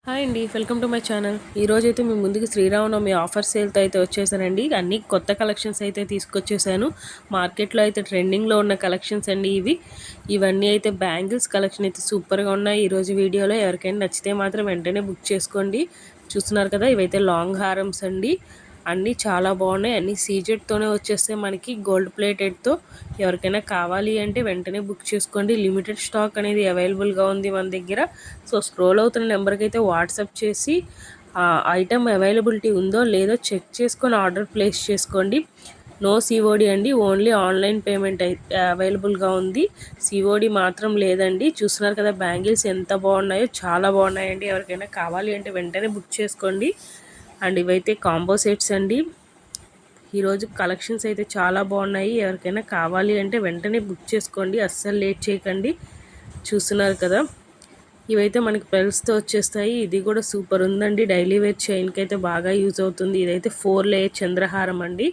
Hi అండి, welcome to my channel. ఈరోజు అయితే మీ ముందుకు శ్రీరామనవమి ఆఫర్ సేల్తో అయితే వచ్చేసానండి. అన్ని కొత్త కలెక్షన్స్ అయితే తీసుకొచ్చేసాను. మార్కెట్లో అయితే ట్రెండింగ్లో ఉన్న కలెక్షన్స్ అండి ఇవన్నీ అయితే బ్యాంగిల్స్ కలెక్షన్ అయితే సూపర్గా ఉన్నాయి. ఈరోజు వీడియోలో ఎవరికైనా నచ్చితే మాత్రం వెంటనే బుక్ చేసుకోండి. చూస్తున్నారు కదా, ఇవైతే లాంగ్ హారమ్స్ అండి. అన్నీ చాలా బాగున్నాయి. అన్నీ సీజెడ్తోనే వచ్చేస్తాయి మనకి, గోల్డ్ ప్లేటెడ్తో. ఎవరికైనా కావాలి అంటే వెంటనే బుక్ చేసుకోండి. లిమిటెడ్ స్టాక్ అనేది అవైలబుల్గా ఉంది మన దగ్గర. సో స్క్రోల్ అవుతున్న నెంబర్కి అయితే వాట్సాప్ చేసి ఐటమ్ అవైలబిలిటీ ఉందో లేదో చెక్ చేసుకొని ఆర్డర్ ప్లేస్ చేసుకోండి. నో సిఓడి అండి, ఓన్లీ ఆన్లైన్ పేమెంట్ అయితే అవైలబుల్గా ఉంది. సిఓడి మాత్రం లేదండి. చూస్తున్నారు కదా బ్యాంగిల్స్ ఎంత బాగున్నాయో, చాలా బాగున్నాయండి. ఎవరికైనా కావాలి అంటే వెంటనే బుక్ చేసుకోండి. అండ్ ఇవైతే కాంబో సెట్స్ అండి. ఈరోజు కలెక్షన్స్ అయితే చాలా బాగున్నాయి. ఎవరికైనా కావాలి అంటే వెంటనే బుక్ చేసుకోండి, అస్సలు లేట్ చేయకండి. చూస్తున్నారు కదా, ఇవైతే మనకి పెల్స్తో వచ్చేస్తాయి. ఇది కూడా సూపర్ ఉందండి. డైలీ వేర్ చైన్కి అయితే బాగా యూజ్ అవుతుంది. ఇదైతే 4 లేయర్ చంద్రహారం అండి.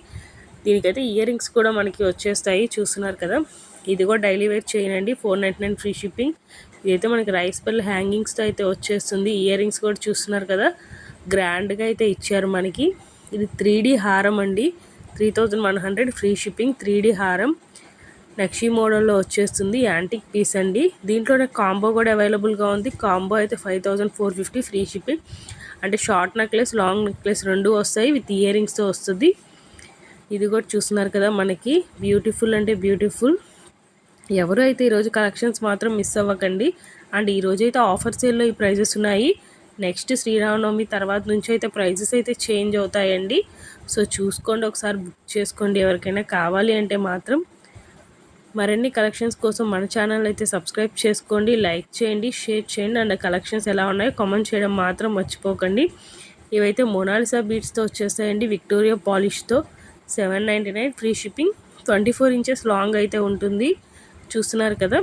దీనికైతే ఇయర్ రింగ్స్ కూడా మనకి వచ్చేస్తాయి. చూస్తున్నారు కదా, ఇది కూడా డైలీ వేర్ చైన్ అండి. 499 ఫ్రీ షిప్పింగ్. ఇదైతే మనకి రైస్ పల్ హ్యాంగింగ్స్తో అయితే వచ్చేస్తుంది. ఇయర్ రింగ్స్ కూడా చూస్తున్నారు కదా, గ్రాండ్గా అయితే ఇచ్చారు మనకి. ఇది 3D హారం అండి. 3100 ఫ్రీ షిప్పింగ్. 3D హారం నక్షి మోడల్లో వచ్చేస్తుంది. యాంటిక్ పీస్ అండి. దీంట్లోనే కాంబో కూడా అవైలబుల్గా ఉంది. కాంబో అయితే 5450 ఫ్రీ షిప్పింగ్. అంటే షార్ట్ నెక్లెస్, లాంగ్ నెక్లెస్ రెండు వస్తాయి, విత్ ఇయర్ రింగ్స్తో వస్తుంది. ఇది కూడా చూస్తున్నారు కదా, మనకి బ్యూటిఫుల్ అంటే బ్యూటిఫుల్. ఎవరు అయితే ఈరోజు కలెక్షన్స్ మాత్రం మిస్ అవ్వకండి. అండ్ ఈరోజు అయితే ఆఫర్ సేల్లో ఈ ప్రైజెస్ ఉన్నాయి. నెక్స్ట్ శ్రీరామనవమి తర్వాత నుంచి అయితే ప్రైజెస్ అయితే చేంజ్ అవుతాయండి. సో చూసుకోండి, ఒకసారి బుక్ చేసుకోండి ఎవరికైనా కావాలి అంటే మాత్రం. మరిన్ని కలెక్షన్స్ కోసం మన ఛానల్ అయితే సబ్స్క్రైబ్ చేసుకోండి, లైక్ చేయండి, షేర్ చేయండి. అండ్ కలెక్షన్స్ ఎలా ఉన్నాయో కామెంట్ చేయడం మాత్రం మర్చిపోకండి. ఇవైతే మొనాలిసా బీడ్స్తో వచ్చేస్తాయండి, విక్టోరియా పాలిష్తో. 799 ఫ్రీ షిప్పింగ్. 24 ఇంచెస్ లాంగ్ అయితే ఉంటుంది. చూస్తున్నారు కదా,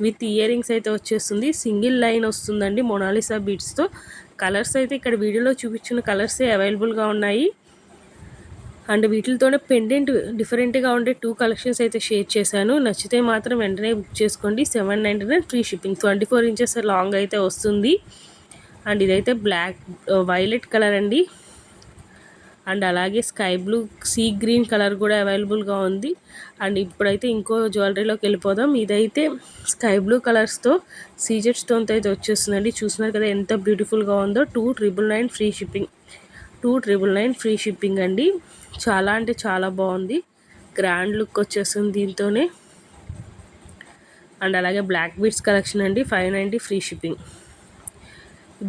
విత్ ఇయర్ రింగ్స్ అయితే వచ్చేస్తుంది. సింగిల్ లైన్ వస్తుందండి మొనాలిసా బీడ్స్తో. కలర్స్ అయితే ఇక్కడ వీడియోలో చూపించిన కలర్సే అవైలబుల్గా ఉన్నాయి. అండ్ వీటితోనే పెండెంట్ డిఫరెంట్గా ఉండే 2 కలెక్షన్స్ అయితే షేర్ చేశాను. నచ్చితే మాత్రం వెంటనే బుక్ చేసుకోండి. 799 ఫ్రీ షిప్పింగ్. 24 ఇంచెస్ లాంగ్ అయితే వస్తుంది. అండ్ ఇదైతే బ్లాక్ వైలెట్ కలర్ అండి. అండ్ అలాగే sky blue, sea green colour కూడా అవైలబుల్గా ఉంది. అండ్ ఇప్పుడైతే ఇంకో జ్యువెలరీలోకి వెళ్ళిపోదాం. ఇదైతే స్కై బ్లూ కలర్స్తో సీజెడ్ స్టోన్తో అయితే వచ్చేస్తుందండి. చూస్తున్నారు కదా ఎంత బ్యూటిఫుల్గా ఉందో. 2999 ఫ్రీ షిప్పింగ్. 2999 ఫ్రీ షిప్పింగ్ అండి. చాలా అంటే చాలా బాగుంది. గ్రాండ్ లుక్ వచ్చేస్తుంది దీంతోనే. అండ్ అలాగే బ్లాక్ బీడ్స్ కలెక్షన్ అండి. 590 ఫ్రీ షిప్పింగ్.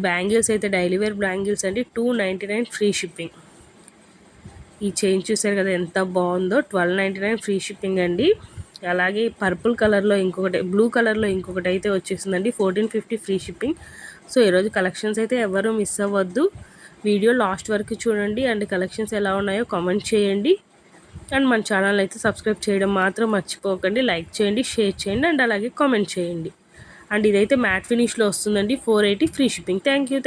బ్యాంగిల్స్ అయితే డైలీ వేర్ బ్యాంగిల్స్ అండి. 299 ఫ్రీ షిప్పింగ్. ఈ చైన్ చూసారు కదా ఎంత బాగుందో. 1299 ఫ్రీ షిప్పింగ్ అండి. అలాగే పర్పుల్ కలర్లో ఇంకొకటి, బ్లూ కలర్లో ఇంకొకటి అయితే వచ్చేసిందండి. 1450 ఫ్రీ షిప్పింగ్. సో ఈరోజు కలెక్షన్స్ అయితే ఎవరు మిస్ అవ్వద్దు. వీడియో లాస్ట్ వరకు చూడండి. అండ్ కలెక్షన్స్ ఎలా ఉన్నాయో కామెంట్ చేయండి. అండ్ మన ఛానల్ అయితే సబ్స్క్రైబ్ చేయడం మాత్రం మర్చిపోకండి. లైక్ చేయండి, షేర్ చేయండి, అండ్ అలాగే కామెంట్ చేయండి. అండ్ ఇదైతే మ్యాట్ ఫినిష్లో వస్తుందండి. 480 ఫ్రీ షిప్పింగ్. Thank you.